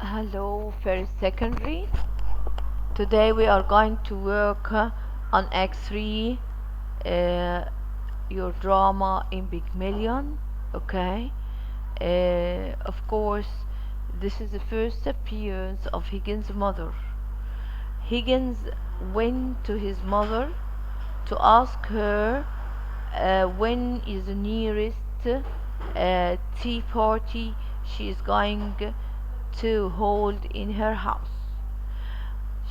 Hello, first secondary. Today we are going to work on X3, uh, your drama in Big Million. Okay. Of course, this is the first appearance of Higgins' mother. Higgins went to his mother to ask her when is the nearest tea party she is going to hold in her house.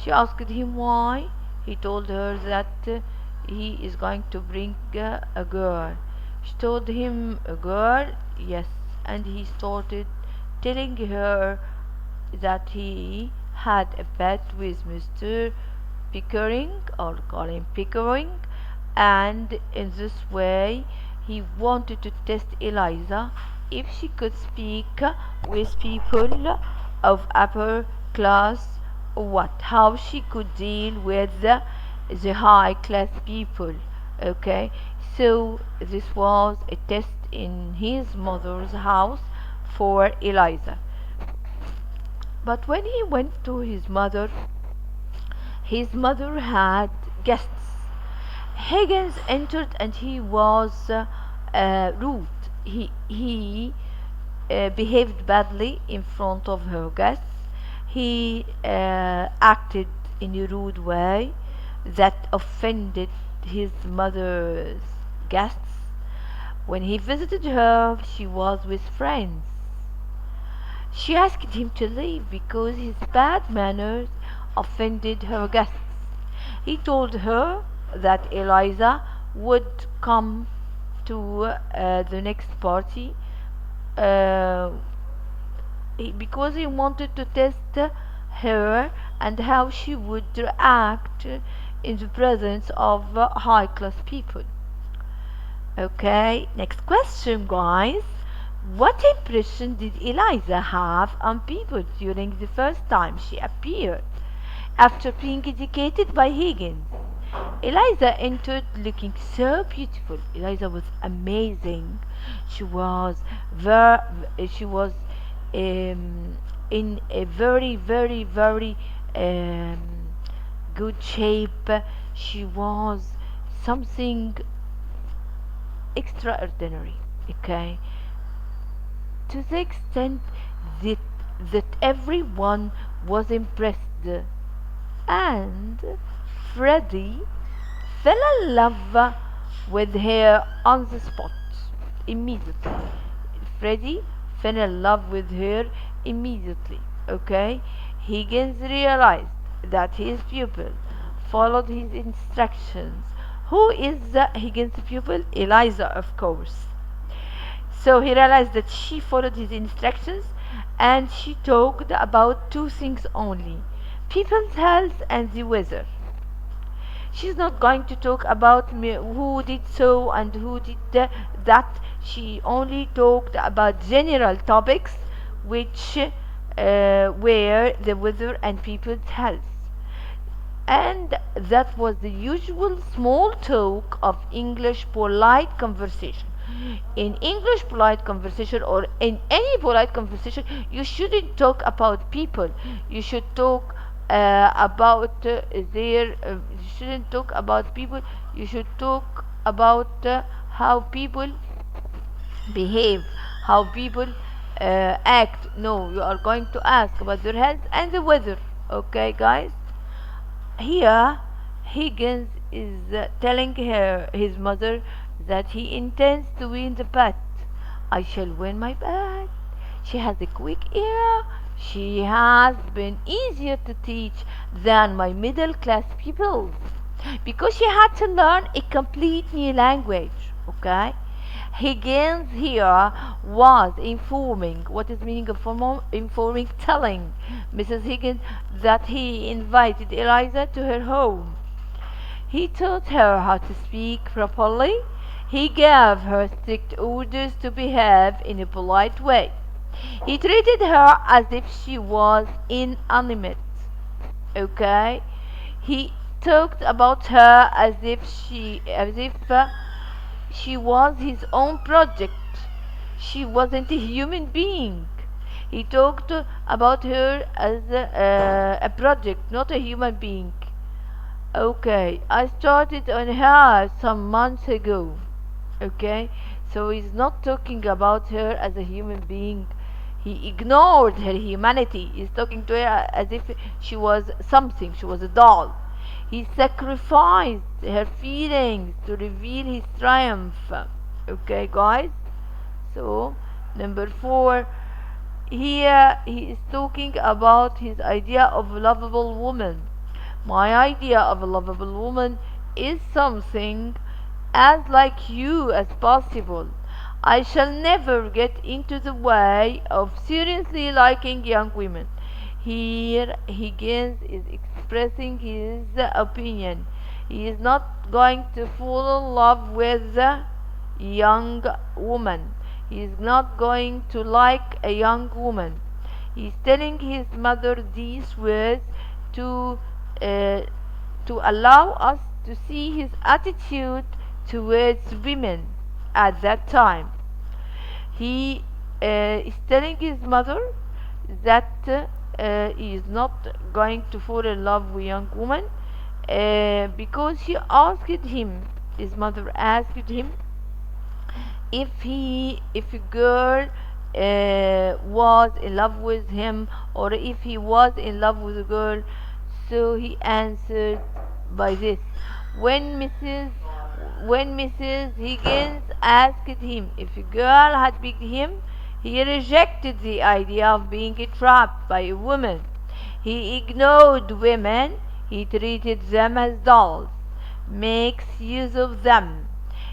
She asked him why. He told her that he is going to bring a girl. She told him, a girl? Yes. And he started telling her that he had a bet with Mr. Pickering, or call him Pickering, and in this way he wanted to test Eliza if she could speak with people of upper class, how she could deal with the high class people. Okay, so this was a test in his mother's house for Eliza. But when he went to his mother had guests. Higgins entered and he was rude. He behaved badly in front of her guests. He acted in a rude way that offended his mother's guests. When he visited her, she was with friends. She asked him to leave because his bad manners offended her guests. He told her that Eliza would come to the next party uh, because he wanted to test her and how she would react in the presence of high class people. Okay, next question, guys. What impression did Eliza have on people during the first time she appeared after being educated by Higgins? Eliza entered looking so beautiful. Eliza was amazing. She was she was in a very um, good shape. She was something extraordinary. Okay, to the extent that everyone was impressed, and Freddie fell in love with her on the spot immediately. Freddie fell in love with her immediately. Okay, Higgins realized that his pupil followed his instructions. Who is Higgins' pupil? Eliza, of course. So he realized that she followed his instructions, and she talked about two things only: people's health and the weather. She's not going to talk about who did so and who did that. She only talked about general topics, which were the weather and people's health. And that was the usual small talk of English polite conversation. In English polite conversation, or in any polite conversation, you shouldn't talk about people. You should talk about you shouldn't talk about people. You should talk about how people behave, how people act. No, you are going to ask about their health and the weather. Okay, guys? Here, Higgins is telling his mother, that he intends to win the bet. I shall win my bet. She has a quick ear. She has been easier to teach than my middle class pupils because she had to learn a complete new language. Okay? Higgins here was informing, what is meaning of informing, telling Mrs. Higgins that he invited Eliza to her home. He taught her how to speak properly. He gave her strict orders to behave in a polite way. He treated her as if she was inanimate. Okay? He talked about her as if she was his own project. She wasn't a human being. He talked about her as a project, not a human being. Okay, I started on her some months ago. Okay, so he's not talking about her as a human being. He ignored her humanity. He's talking to her as if she was something, she was a doll. He sacrificed her feelings to reveal his triumph. Okay, guys? So, number four, here he is talking about his idea of a lovable woman. My idea of a lovable woman is something as like you as possible. I shall never get into the way of seriously liking young women. Here Higgins is expressing his opinion. He is not going to fall in love with a young woman. He is not going to like a young woman. He is telling his mother these words to uh, to allow us to see his attitude towards women at that time. He is telling his mother that he is not going to fall in love with a young woman because she asked him, his mother asked him if a girl was in love with him or if he was in love with a girl. So he answered by this. When Mrs. Higgins asked him if a girl had picked him, he rejected the idea of being trapped by a woman. He ignored women. He treated them as dolls, makes use of them.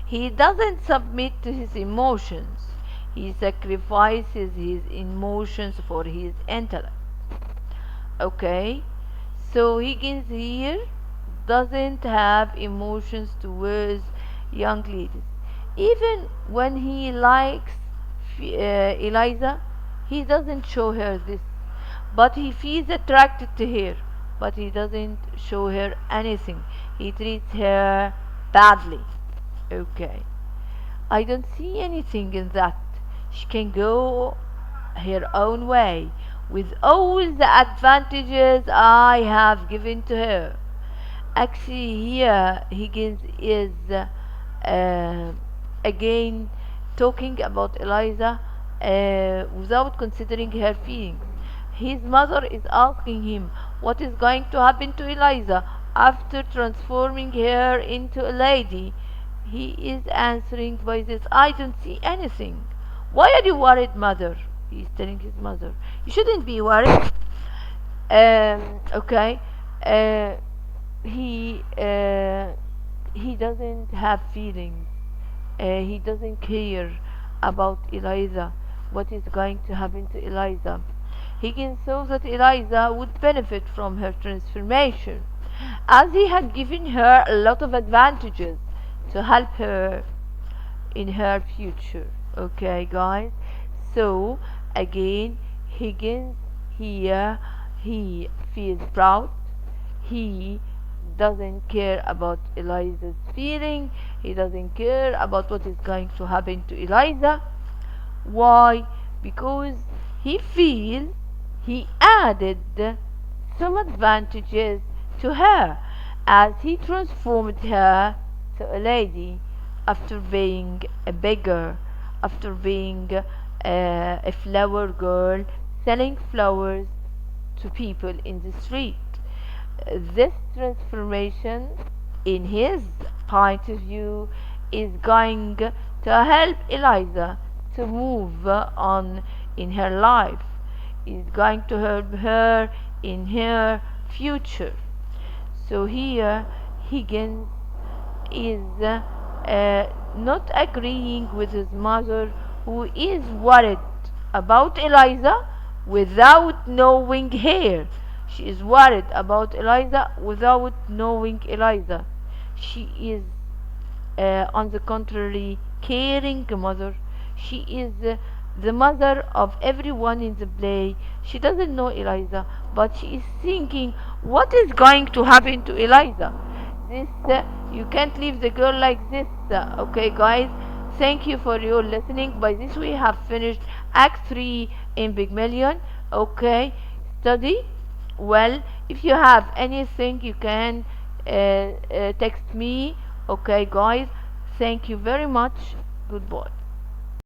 He doesn't submit to his emotions. He sacrifices his emotions for his intellect. Okay? So Higgins here doesn't have emotions towards young ladies. Even when he likes Eliza, he doesn't show her this. But he feels attracted to her. But he doesn't show her anything. He treats her badly. Okay. I don't see anything in that. She can go her own way with all the advantages I have given to her. Actually, here Higgins is uh, again talking about Eliza without considering her feelings. His mother is asking him what is going to happen to Eliza after transforming her into a lady. He is answering by this, I don't see anything. Why are you worried, mother? He's telling his mother. You shouldn't be worried. Okay. Uh, he uh, he doesn't have feelings. He doesn't care about Eliza. What is going to happen to Eliza? He can saw that Eliza would benefit from her transformation, as he had given her a lot of advantages to help her in her future. Okay, guys? So, again, Higgins here, he feels proud. He doesn't care about Eliza's feeling. He doesn't care about what is going to happen to Eliza. Why? Because he feels he added some advantages to her as he transformed her to a lady after being a beggar, after being a flower girl selling flowers to people in the street. This transformation, in his point of view, is going to help Eliza to move on in her life, is going to help her in her future. So here Higgins is not agreeing with his mother, who is worried about Eliza without knowing her. She is worried about Eliza without knowing Eliza. She is, on the contrary, caring mother. She is the mother of everyone in the play. She doesn't know Eliza, but she is thinking, what is going to happen to Eliza? This you can't leave the girl like this. Okay, guys. Thank you for your listening. By this we have finished Act 3 in Big Million. Okay, study well. If you have anything, you can text me. Okay, guys. Thank you very much. Goodbye.